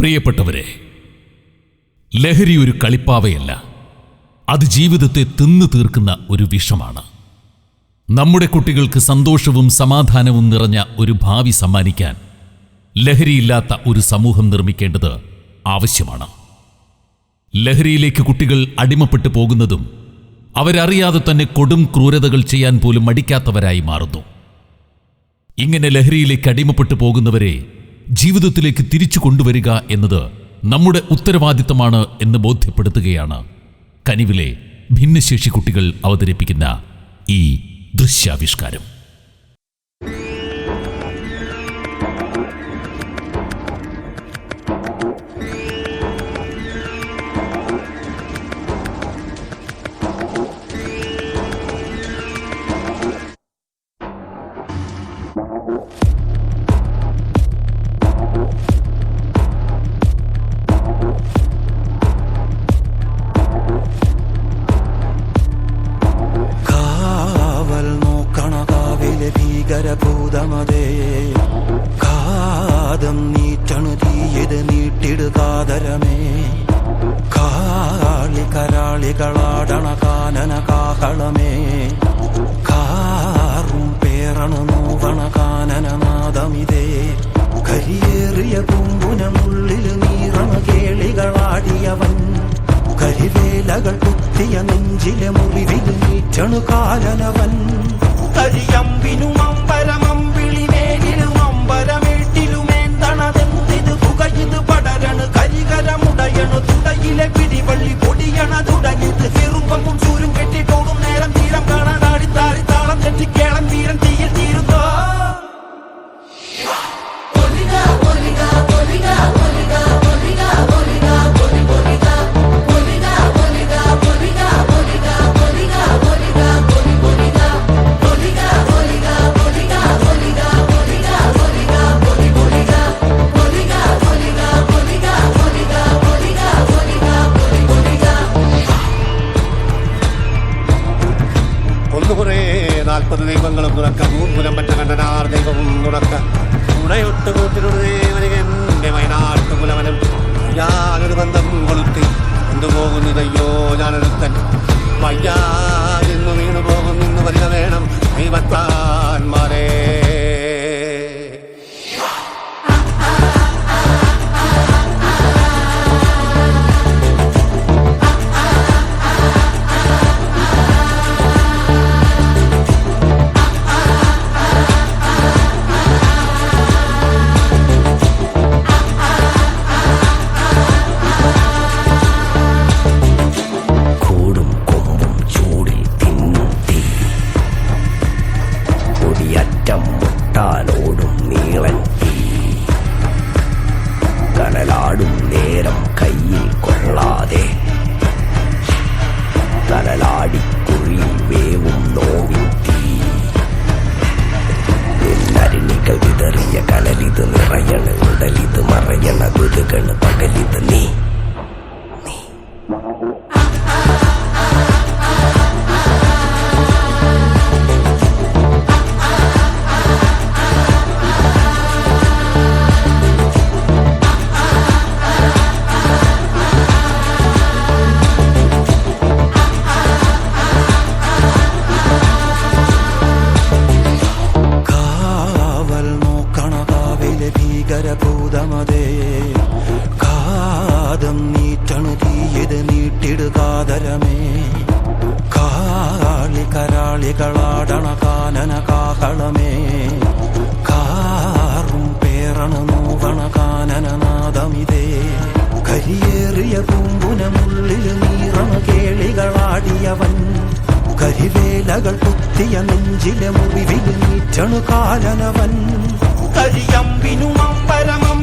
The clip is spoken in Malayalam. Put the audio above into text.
പ്രിയപ്പെട്ടവരെ, ലഹരി ഒരു കളിപ്പാവയല്ല, അത് ജീവിതത്തെ തിന്നു തീർക്കുന്ന ഒരു വിഷമാണ്. നമ്മുടെ കുട്ടികൾക്ക് സന്തോഷവും സമാധാനവും നിറഞ്ഞ ഒരു ഭാവി സമ്മാനിക്കാൻ ലഹരിയില്ലാത്ത ഒരു സമൂഹം നിർമ്മിക്കേണ്ടത് ആവശ്യമാണ്. ലഹരിയിലേക്ക് കുട്ടികൾ അടിമപ്പെട്ടു പോകുന്നതും അവരറിയാതെ തന്നെ കൊടും ക്രൂരതകൾ ചെയ്യാൻ പോലും മടിക്കാത്തവരായി മാറുന്നു. ഇങ്ങനെ ലഹരിയിലേക്ക് അടിമപ്പെട്ടു പോകുന്നവരെ ജീവിതത്തിലേക്ക് തിരിച്ചു കൊണ്ടുവരിക എന്നത് നമ്മുടെ ഉത്തരവാദിത്തമാണ് എന്ന് ബോധ്യപ്പെടുത്തുകയാണ് കനിവിലെ ഭിന്നശേഷി കുട്ടികൾ അവതരിപ്പിക്കുന്ന ഈ ദൃശ്യാവിഷ്കാരം. ഭീകരഭൂതമതേ കാതം നീറ്റണു തീയത് നീട്ടിടുകാതരമേ കാളി കരാളികളാടണ കാനന കാഹളമേ കാറും പേറണു നോവണ കാനനനാദമിതേ കരിയേറിയ പൂമ്പുനമുള്ളിൽ നീറണ കേളികളാടിയവൻ കരിവേലകൾ കുത്തിയ നെഞ്ചിലെ മുറിവിൽ നീറ്റണു കാലനവൻ കരിയമ്പിനും അമ്പരമമ്പിളിമേലിലും അമ്പരമേട്ടിലുമേന്തണതെന്തിത് പുകയത് പടരണു കരികരമുടയണു തുടയിലെ പിടിവള്ളി പൊടിയണ തുടങ്ങിയത് ചെറുപ്പവും ചൂരും കെട്ടിട്ടോടും നേരം തീരം കാണാടി താരി താളം തെറ്റിക്കേളം തീരം തീയിൽ തീരുന്നോ ദൈവങ്ങളും തുറക്ക മൂർപുരം പറ്റ കണ്ടനാർ ദൈവവും തുറക്ക ഉടയൊട്ട് കൂട്ടിനൊരു ദേവനികന്റെ വയനാട്ടുകുലവനും ഞാനൊരു ബന്ധം കൊളുത്തി കൊണ്ടുപോകുന്നതയ്യോ ഞാനൊരുത്തൻ വയ്യാതെന്നു വീണു പോകുന്നു വരിക വേണം ദൈവത്താന്മാരേ. ോടും നീളൻ കനലാടും നേരം കയ്യിൽ കൊള്ളാതെ കനലാടിക്കുഴി വേവും നോവിൻ തീ നരിണികൾ വിതറിയ കനലിത് നിറയണ ഉടലിത് മറയണ കുതുകണ് പകലിത് നീ ഭീകരഭൂതമതേ കാതം നീറ്റണു തീയത് നീട്ടിടുകാതരമേ കാളി കരാളികളാടണ കാനന കാഹളമേ കാറും പേറണു നോവണ കാനനനാദമിതേ കരിയേറിയ പൂമ്പുനമുള്ളിൽ നീറണ കേളികളാടിയവൻ കരിവേലകൾ കുത്തിയ നെഞ്ചിലെ മുറിവിൽ നീറ്റണു കാലനവൻ കരിയമ്പിനും അമ്പരമം